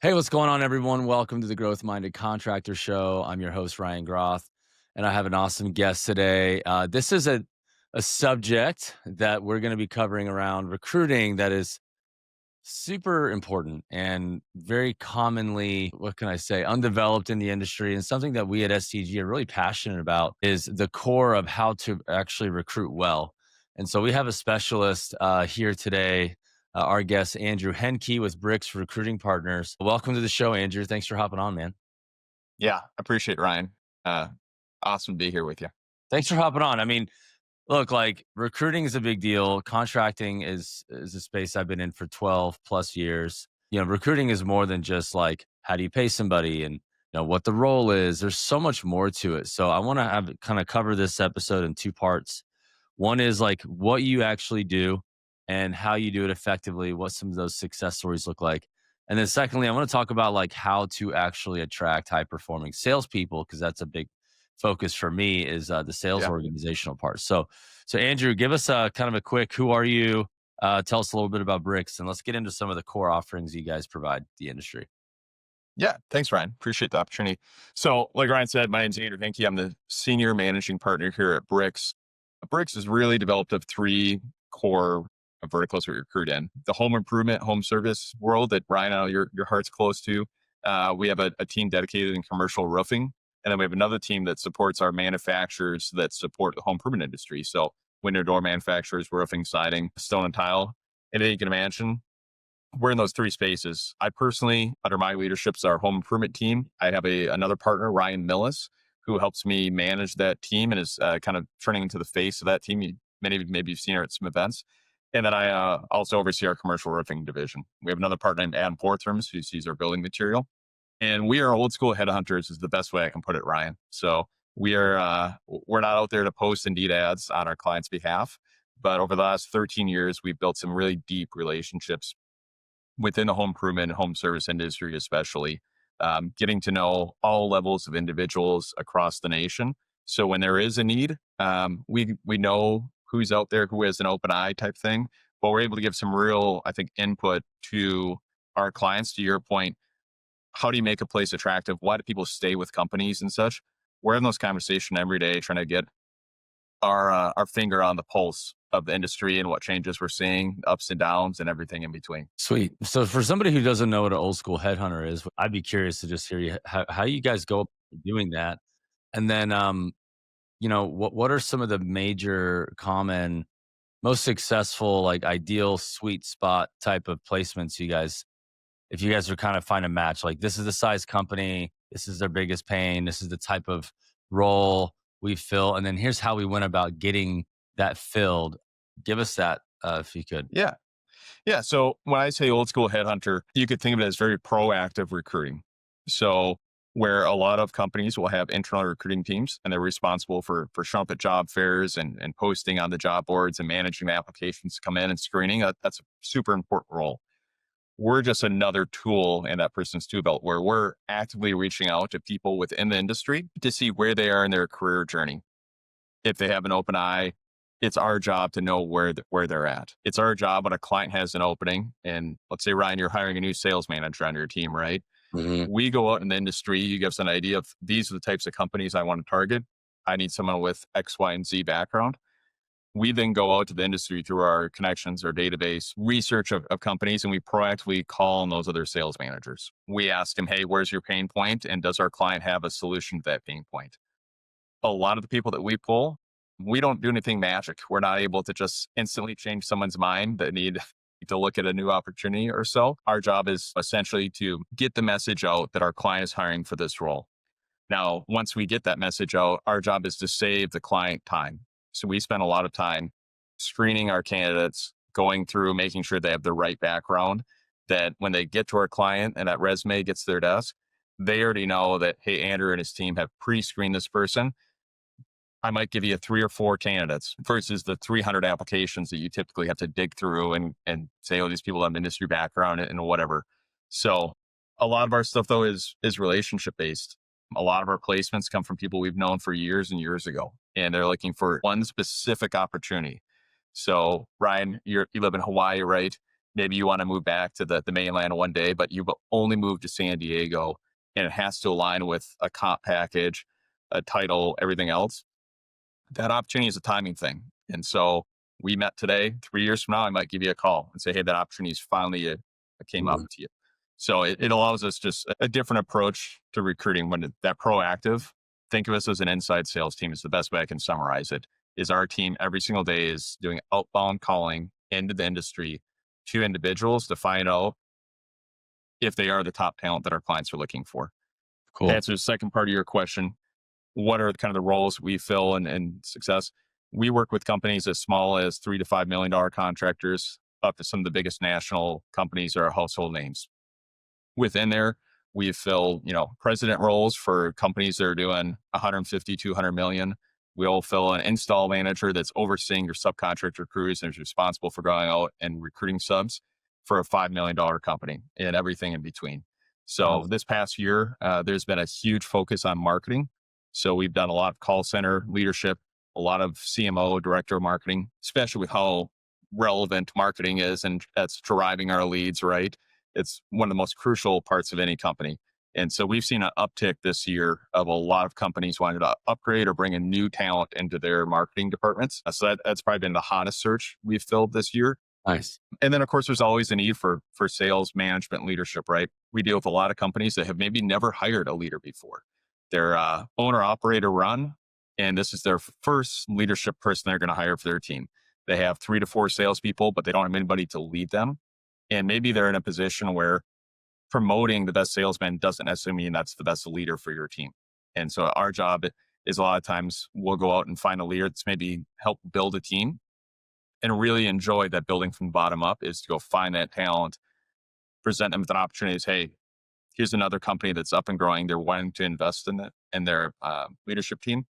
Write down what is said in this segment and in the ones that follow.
Hey, what's going on, everyone? Welcome to the Growth-Minded Contractor Show. I'm your host, Ryan Groth, and I have an awesome guest today. This is a subject that we're going to be covering around recruiting that is super important and very commonly, what can I say, undeveloped in the industry. And something that we at STG are really passionate about is the core of how to actually recruit well. And so we have a specialist here today, our guest, Andrew Henke with Brix Recruiting Partners. Welcome to the show, Andrew. Thanks for hopping on, man. Yeah, I appreciate it, Ryan. Uh, awesome to be here with you. Thanks for hopping on. I mean, look, like recruiting is a big deal. Contracting is a space I've been in for 12 plus years. Recruiting is more than just like how do you pay somebody and what the role is. There's so much more to it. So I want to have kind of cover this episode in two parts. One is like what you actually do and how you do it effectively, what some of those success stories look like. And then secondly, I want to talk about like how to actually attract high performing salespeople, because that's a big focus for me is the sales Yeah. organizational part. So Andrew, give us a kind of a quick, who are you? Tell us a little bit about Brix, and let's get into some of the core offerings you guys provide the industry. Yeah. Thanks, Ryan. Appreciate the opportunity. So, like Ryan said, my name's Andrew Henke. I'm the senior managing partner here at Brix. Brix is really developed of three core verticals we recruit in. The home improvement, home service world that Ryan, I know your heart's close to. We have a team dedicated in commercial roofing. And then we have another team that supports our manufacturers that support the home improvement industry. So window door manufacturers, roofing, siding, stone and tile, anything you can imagine. We're in those three spaces. I personally, under my leadership, is our home improvement team. I have another partner, Ryan Millis, who helps me manage that team and is kind of turning into the face of that team. Many of you maybe you've seen her at some events. And then I also oversee our commercial roofing division. We have another partner named Adam Porthrams who sees our building material. And we are old school headhunters is the best way I can put it, Ryan. So we're not out there to post Indeed ads on our clients' behalf. But over the last 13 years, we've built some really deep relationships within the home improvement and home service industry, especially getting to know all levels of individuals across the nation. So when there is a need, we know who's out there, who has an open eye type thing, but we're able to give some real, I think, input to our clients. To your point, how do you make a place attractive? Why do people stay with companies and such? We're in those conversations every day, trying to get our finger on the pulse of the industry and what changes we're seeing, ups and downs, and everything in between. Sweet. So for somebody who doesn't know what an old school headhunter is, I'd be curious to just hear you how you guys go about doing that. And then what are some of the major common most successful, like ideal sweet spot type of placements you guys, if you guys are kind of find a match, like this is the size company, this is their biggest pain, this is the type of role we fill, and then here's how we went about getting that filled. Give us that if you could. Yeah. Yeah. So when I say old school headhunter, you could think of it as very proactive recruiting. So where a lot of companies will have internal recruiting teams and they're responsible for showing up at job fairs and posting on the job boards and managing the applications to come in and screening. That's a super important role. We're just another tool in that person's tool belt where we're actively reaching out to people within the industry to see where they are in their career journey. If they have an open eye, it's our job to know where they're at. It's our job when a client has an opening, and let's say Ryan, you're hiring a new sales manager on your team, right? Mhm. We go out in the industry. You give us an idea of these are the types of companies I want to target. I need someone with X, Y, and Z background. We then go out to the industry through our connections, our database research of companies, and we proactively call on those other sales managers. We ask them, hey, where's your pain point? And does our client have a solution to that pain point? A lot of the people that we pull, we don't do anything magic. We're not able to just instantly change someone's mind that need to look at a new opportunity or so. Our job is essentially to get the message out that our client is hiring for this role. Now, once we get that message out, our job is to save the client time. So we spend a lot of time screening our candidates, going through, making sure they have the right background, that when they get to our client and that resume gets to their desk, they already know that, hey, Andrew and his team have pre-screened this person. I might give you three or four candidates versus the 300 applications that you typically have to dig through and say, oh, these people have an industry background and whatever. So a lot of our stuff though is relationship based. A lot of our placements come from people we've known for years and years ago, and they're looking for one specific opportunity. So Ryan, you live in Hawaii, right? maybe you want to move back to the mainland one day, but you've only moved to San Diego and it has to align with a comp package, a title, everything else. That opportunity is a timing thing. And so we met today. 3 years from now, I might give you a call and say, hey, that opportunity is finally came up Mm, to you. So it allows us just a different approach to recruiting when that proactive. Think of us as an inside sales team is the best way I can summarize it. Is our team every single day is doing outbound calling into the industry to individuals to find out if they are the top talent that our clients are looking for. To cool. answer the second part of your question, what are kind of the roles we fill and success? We work with companies as small as $3 to $5 million contractors up to some of the biggest national companies or household names. Within there, we fill, president roles for companies that are doing 150, 200 million. We'll fill an install manager that's overseeing your subcontractor crews and is responsible for going out and recruiting subs for a $5 million company and everything in between. So Awesome. this past year, there's been a huge focus on marketing. So we've done a lot of call center leadership, a lot of CMO, director of marketing, especially with how relevant marketing is, and that's driving our leads, right? It's one of the most crucial parts of any company. And so we've seen an uptick this year of a lot of companies wanting to upgrade or bring in new talent into their marketing departments. So that's probably been the hottest search we've filled this year. Nice. And then, of course, there's always a need for sales management leadership, right? We deal with a lot of companies that have maybe never hired a leader before. They're owner operator run, and this is their first leadership person they're going to hire for their team. They have 3 to 4 salespeople, but they don't have anybody to lead them. And maybe they're in a position where promoting the best salesman doesn't necessarily mean that's the best leader for your team. And so our job is a lot of times we'll go out and find a leader that's maybe help build a team and really enjoy that building from the bottom up is to go find that talent, present them with an opportunity. Is, hey, here's another company that's up and growing. They're wanting to invest in it and their leadership team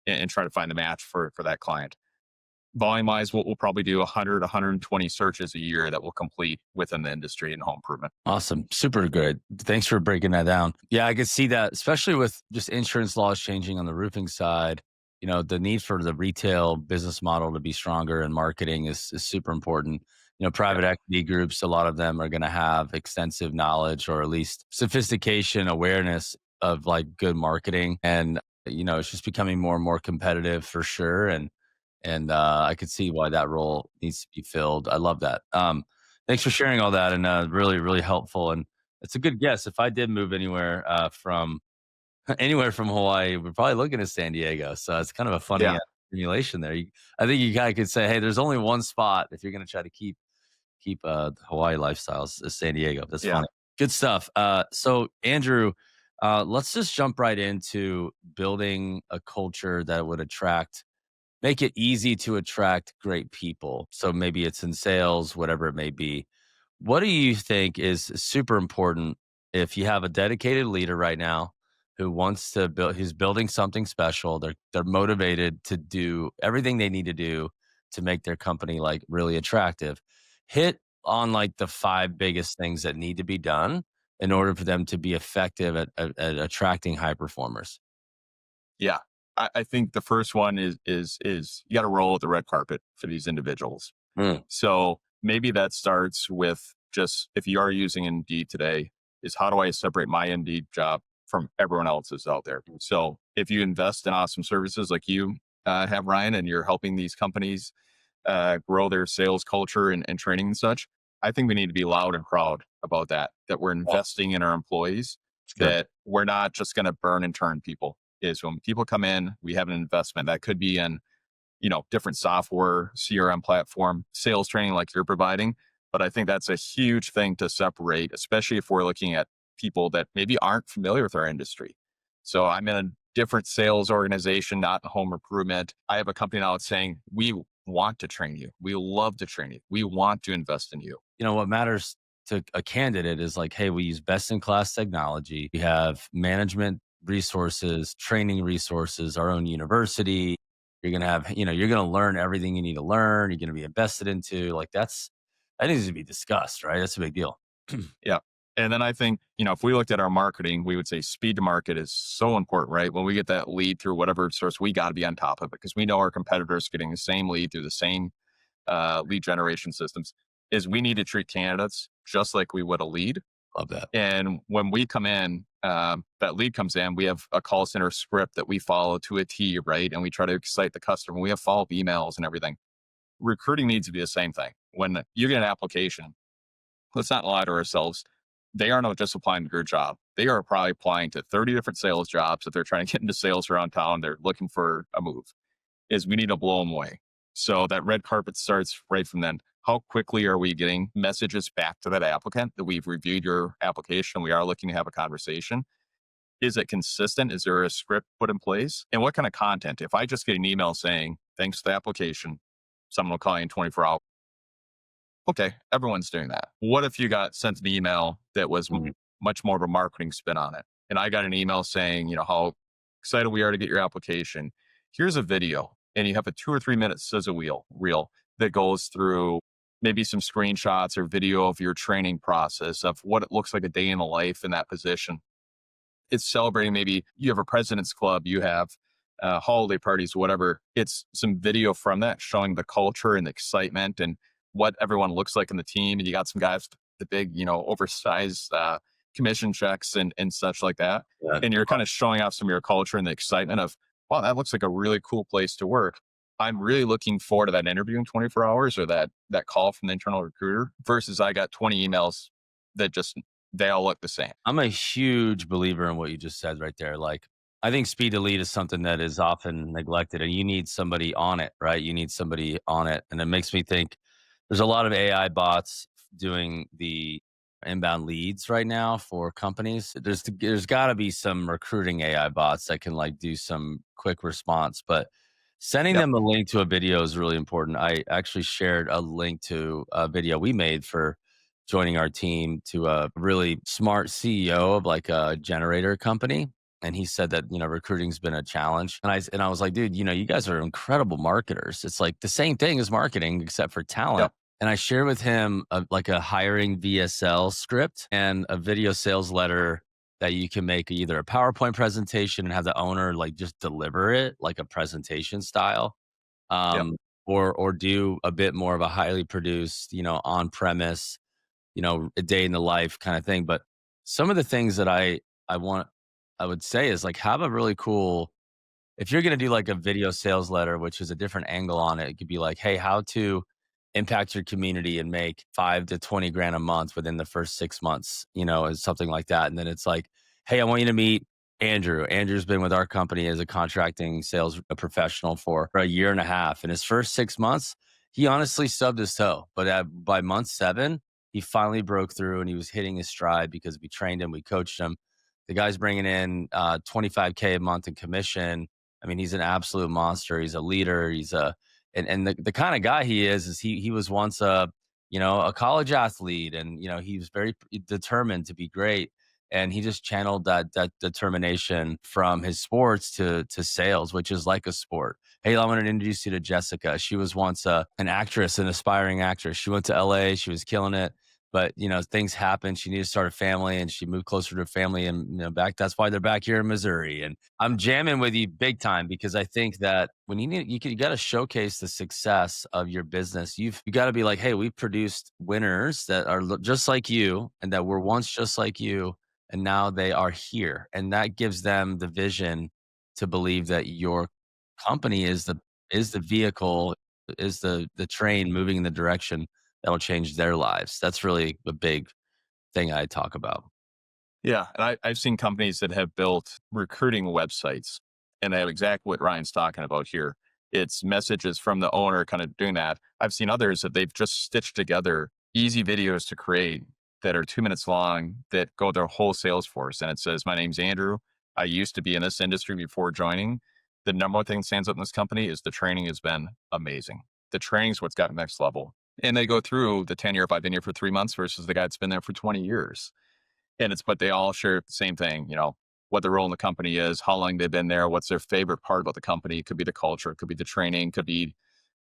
and try to find a match for that client. Volume wise, we'll probably do 100, 120 searches a year that will complete within the industry in home improvement. Awesome. Super good. Thanks for breaking that down. Yeah, I could see that, especially with just insurance laws changing on the roofing side. The need for the retail business model to be stronger and marketing is super important. Yeah. Private equity groups, a lot of them are going to have extensive knowledge or at least sophistication, awareness of like good marketing. And, it's just becoming more and more competitive for sure. And I could see why that role needs to be filled. I love that. Thanks for sharing all that, and really, really helpful. And it's a good guess. If I did move anywhere from anywhere from Hawaii, we're probably looking at San Diego. So it's kind of a funny Yeah. simulation there. I think you kind of could say, hey, there's only one spot if you're going to try to keep the Hawaii lifestyles is San Diego. That's Yeah. funny. Good stuff. So Andrew, let's just jump right into building a culture that would make it easy to attract great people. So maybe it's in sales, whatever it may be. What do you think is super important if you have a dedicated leader right now who's building something special? They're motivated to do everything they need to do to make their company like really attractive. Hit on like the five biggest things that need to be done in order for them to be effective at attracting high performers. Yeah. I think the first one is you got to roll with the red carpet for these individuals. Mm, So maybe that starts with just if you are using Indeed today, is how do I separate my Indeed job from everyone else's out there? So if you invest in awesome services like you have, Ryan, and you're helping these companies grow their sales culture and training and such, I think we need to be loud and proud about that we're yeah, investing in our employees, it's good. that we're not just going to burn and turn people. Is when people come in, we have an investment that could be in different software, CRM platform, sales training like you're providing. But I think that's a huge thing to separate, especially if we're looking at people that maybe aren't familiar with our industry. So I'm in a different sales organization, not home improvement. I have a company now that's saying, we want to train you. We love to train you. We want to invest in you. What matters to a candidate is like, hey, we use best in class technology. We have management resources, training resources, our own university. You're going to have, you're going to learn everything you need to learn. You're going to be invested into like that needs to be discussed, right? That's a big deal. Yeah. And then I think, if we looked at our marketing, we would say speed to market is so important, right? When we get that lead through whatever source, we got to be on top of it because we know our competitors getting the same lead through the same lead generation systems. is we need to treat candidates just like we would a lead. Love that. And when we come in, that lead comes in, we have a call center script that we follow to a T, right? And we try to excite the customer. We have follow up emails and everything. Recruiting needs to be the same thing. When you get an application, let's not lie to ourselves. They are not just applying to your job. They are probably applying to 30 different sales jobs that they're trying to get into sales around town. They're looking for a move. Is we need to blow them away. So that red carpet starts right from then. How quickly are we getting messages back to that applicant that we've reviewed your application? We are looking to have a conversation. Is it consistent? Is there a script put in place? And what kind of content? If I just get an email saying, thanks for the application, someone will call you in 24 hours. Okay, everyone's doing that. What if you got sent an email that was much more of a marketing spin on it? And I got an email saying, how excited we are to get your application. Here's a video, and you have a 2 or 3 minute sizzle reel that goes through maybe some screenshots or video of your training process of what it looks like a day in the life in that position. It's celebrating, maybe you have a president's club, you have holiday parties, whatever. It's some video from that showing the culture and the excitement and what everyone looks like in the team. And you got some guys, the big, oversized commission checks and such like that. Yeah. And you're kind of showing off some of your culture and the excitement of, wow, that looks like a really cool place to work. I'm really looking forward to that interview in 24 hours or that call from the internal recruiter versus I got 20 emails that just, they all look the same. I'm a huge believer in what you just said right there. Like, I think speed to lead is something that is often neglected, and you need somebody on it, right? You need somebody on it. And it makes me think there's a lot of AI bots doing the inbound leads right now for companies. There's got to be some recruiting AI bots that can like do some quick response, but sending Yep. them a link to a video is really important. I actually shared a link to a video we made for joining our team to a really smart CEO of like a generator company. And he said that, recruiting's been a challenge. And I was like, dude, you guys are incredible marketers. It's like the same thing as marketing, except for talent. Yep. And I shared with him like a hiring VSL script and a video sales letter that you can make either a PowerPoint presentation and have the owner like just deliver it like a presentation style, Yep. or do a bit more of a highly produced, on premise, a day in the life kind of thing. But some of the things that I would say is like have a really cool, if you're going to do like a video sales letter, which is a different angle on it, it could be like, hey, how to impact your community and make 5 to 20 grand a month within the first 6 months, is something like that. And then it's like, hey, I want you to meet Andrew. Andrew's been with our company as a contracting sales professional for a year and a half. In his first 6 months, he honestly stubbed his toe. But by month 7, he finally broke through and he was hitting his stride because we trained him, we coached him. The guy's bringing in 25K a month in commission. I mean, he's an absolute monster. He's a leader. And the kind of guy he is he was once a college athlete, and he was very determined to be great, and he just channeled that determination from his sports to sales, which is like a sport. Hey, I wanted to introduce you to Jessica. She was once an actress, an aspiring actress. She went to LA. She was killing it. But things happened. She needed to start a family, and she moved closer to her family. And back. That's why they're back here in Missouri. And I'm jamming with you big time because I think that when you got to showcase the success of your business. You got to be like, hey, we've produced winners that are just like you, and that were once just like you, and now they are here, and that gives them the vision to believe that your company is the vehicle, is the train moving in the direction that'll change their lives. That's really a big thing I talk about. Yeah. And I've seen companies that have built recruiting websites and they have exactly what Ryan's talking about here. It's messages from the owner kind of doing that. I've seen others that they've just stitched together easy videos to create that are 2 minutes long that go their whole sales force. And it says, my name's Andrew. I used to be in this industry before joining. The number one thing that stands out in this company is the training has been amazing. The training is what's got next level. And they go through the tenure if I've been here for 3 months versus the guy that's been there for 20 years. And but they all share the same thing, what their role in the company is, how long they've been there, what's their favorite part about the company. It could be the culture, it could be the training, could be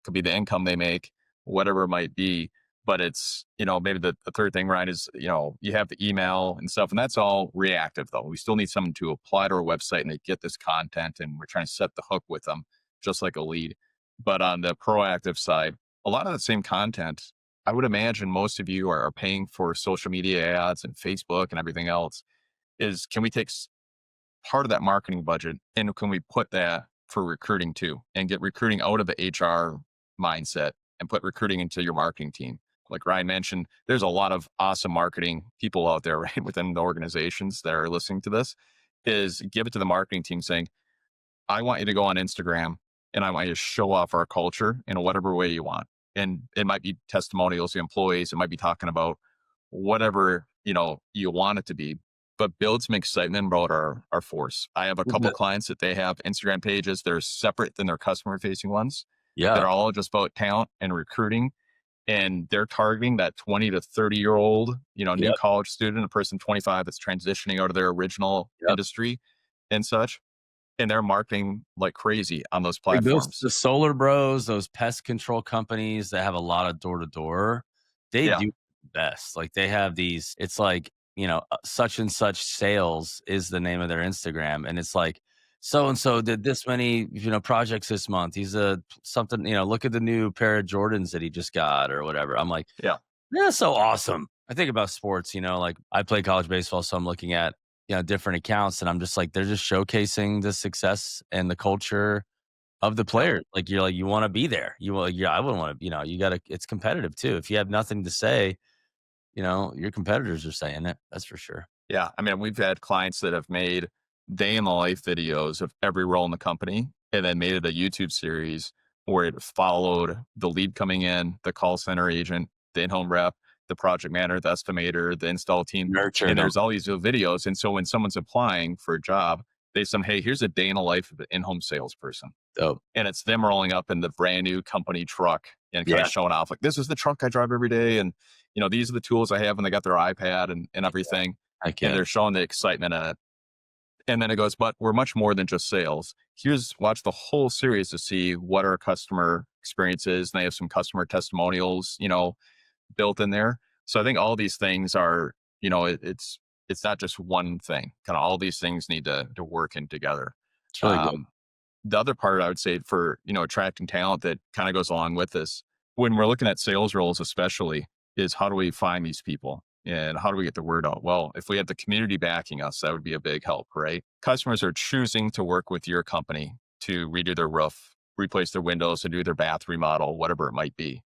the income they make, whatever it might be. But it's, maybe the third thing, right, is, you have the email and stuff, and that's all reactive though. We still need someone to apply to our website and they get this content and we're trying to set the hook with them, just like a lead. But on the proactive side, a lot of the same content I would imagine most of you are paying for social media ads and Facebook and everything else. Is can we take part of that marketing budget and can we put that for recruiting too and get recruiting out of the HR mindset and put recruiting into your marketing team? Like Ryan mentioned, there's a lot of awesome marketing people out there, right, within the organizations that are listening to this. Is give it to the marketing team saying, I want you to go on Instagram and I want you to show off our culture in whatever way you want. And it might be testimonials to employees. It might be talking about whatever, you want it to be, but build some excitement about our force. I have a couple clients that they have Instagram pages that are separate than their customer facing ones that Yeah. are all just about talent and recruiting. And they're targeting that 20 to 30-year-old, new Yep. college student, a person 25 that's transitioning out of their original Yep. industry and such, and they're marketing like crazy on those Like those platforms. the solar bros, those pest control companies that have a lot of door to door, they Yeah. do the best. Like they have these, it's like, such and such sales is the name of their Instagram. And it's like, so and so did this many, projects this month. He's a something, look at the new pair of Jordans that he just got or whatever. I'm like, Yeah. that's so awesome. I think about sports, like I play college baseball, so I'm looking at, different accounts and I'm just like, they're just showcasing the success and the culture of the Yeah. players. Like, you're like, you wanna be there. You want yeah, I wouldn't wanna you gotta it's competitive too. If you have nothing to say, your competitors are saying it. That's for sure. Yeah. I mean, we've had clients that have made day in the life videos of every role in the company and then made it a YouTube series where it followed the lead coming in, the call center agent, the in-home rep, the project manager, the estimator, the install team. Nurturing And them. there's all these little videos. And so when someone's applying for a job, they say, hey, here's a day in the life of an in-home salesperson. Dope. And it's them rolling up in the brand new company truck and kind of Yeah. showing off like, this is the truck I drive every day. And, these are the tools I have. And they got their iPad and everything. Heck And yeah. they're showing the excitement in it. And then it goes, but we're much more than just sales. Watch the whole series to see what our customer experience is. And they have some customer testimonials, built in there. So I think all these things are, it's not just one thing. Kind of all these things need to work in together. It's really good. Um, the other part I would say for, attracting talent that kind of goes along with this, when we're looking at sales roles, especially, is how do we find these people and how do we get the word out? Well, if we have the community backing us, that would be a big help, right? Customers are choosing to work with your company to redo their roof, replace their windows, to do their bath remodel, whatever it might be.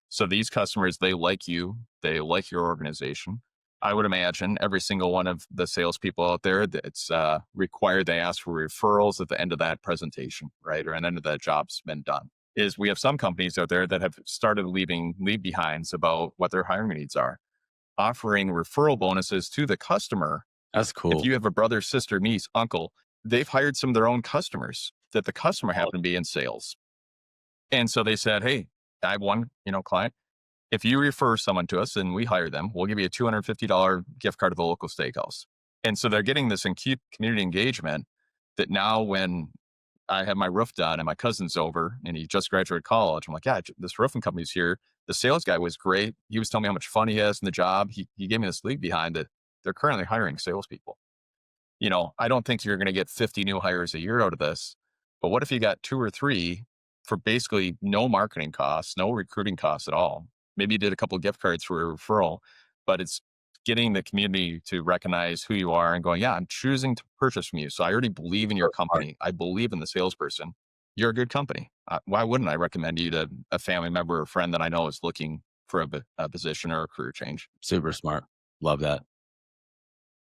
So these customers, they like you, they like your organization. I would imagine every single one of the salespeople out there, it's required they ask for referrals at the end of that presentation, right? Or at the end of that job's been done. Is we have some companies out there that have started leaving leave behinds about what their hiring needs are, offering referral bonuses to the customer. That's If cool. you have a brother, sister, niece, uncle, they've hired some of their own customers that the customer Oh, happened to be in sales. And so they said, hey, I have one, client. If you refer someone to us and we hire them, we'll give you a $250 gift card to the local steakhouse. And so they're getting this community engagement that now when I have my roof done and my cousin's over and he just graduated college, I'm like, yeah, this roofing company's here. The sales guy was great. He was telling me how much fun he has in the job. He gave me this lead behind that they're currently hiring salespeople. I don't think you're going to get 50 new hires a year out of this. But what if you got two or three for basically no marketing costs, no recruiting costs at all? Maybe you did a couple of gift cards for a referral, but it's getting the community to recognize who you are and going, yeah, I'm choosing to purchase from you. So I already believe in your smart. company. I believe in the salesperson. You're a good company. Why wouldn't I recommend you to a family member or friend that I know is looking for a position or a career change? Super smart. Love that.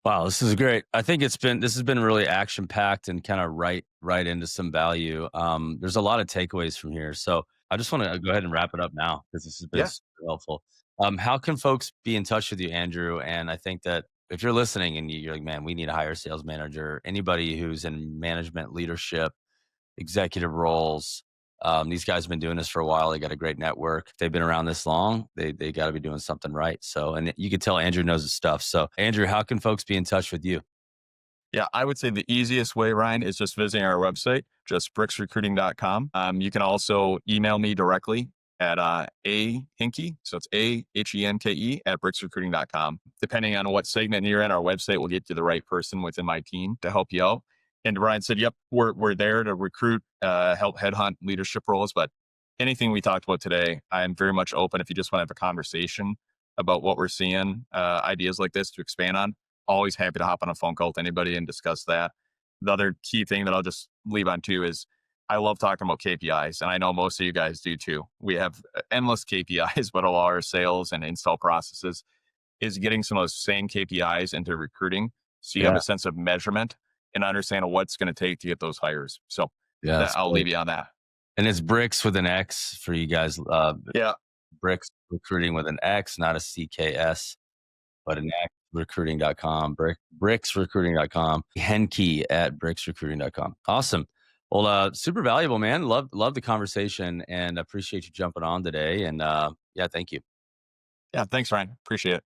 Wow, this is great. I think this has been really action packed and kind of right into some value. There's a lot of takeaways from here. So I just want to go ahead and wrap it up now because this has been Yeah. super helpful. How can folks be in touch with you, Andrew? And I think that if you're listening and you're like, man, we need to hire a sales manager, anybody who's in management, leadership, executive roles. These guys have been doing this for a while. They got a great network. If they've been around this long, they got to be doing something right. So, and you can tell Andrew knows his stuff. So, Andrew, how can folks be in touch with you? Yeah, I would say the easiest way, Ryan, is just visiting our website, just brixrecruiting.com. You can also email me directly at a Henke, so it's AHENKE at brixrecruiting.com. Depending on what segment you're in, our website will get you the right person within my team to help you out. And Ryan said, yep, we're there to recruit, help headhunt leadership roles, but anything we talked about today, I'm very much open if you just want to have a conversation about what we're seeing, ideas like this to expand on. Always happy to hop on a phone call with anybody and discuss that. The other key thing that I'll just leave on too is I love talking about KPIs, and I know most of you guys do too. We have endless KPIs, but all our sales and install processes is getting some of those same KPIs into recruiting, so you have Yeah. a sense of measurement and understand what's going to take to get those hires. So Yeah. that That's I'll great. leave you on that. And it's Brix with an X for you guys. Yeah. Brix Recruiting with an X, not a CKS, but an X. Recruiting.com, brixrecruiting.com, Henke at brixrecruiting.com. Awesome. Well, super valuable, man. Love the conversation and appreciate you jumping on today. And yeah, thank you. Yeah. Thanks, Ryan. Appreciate it.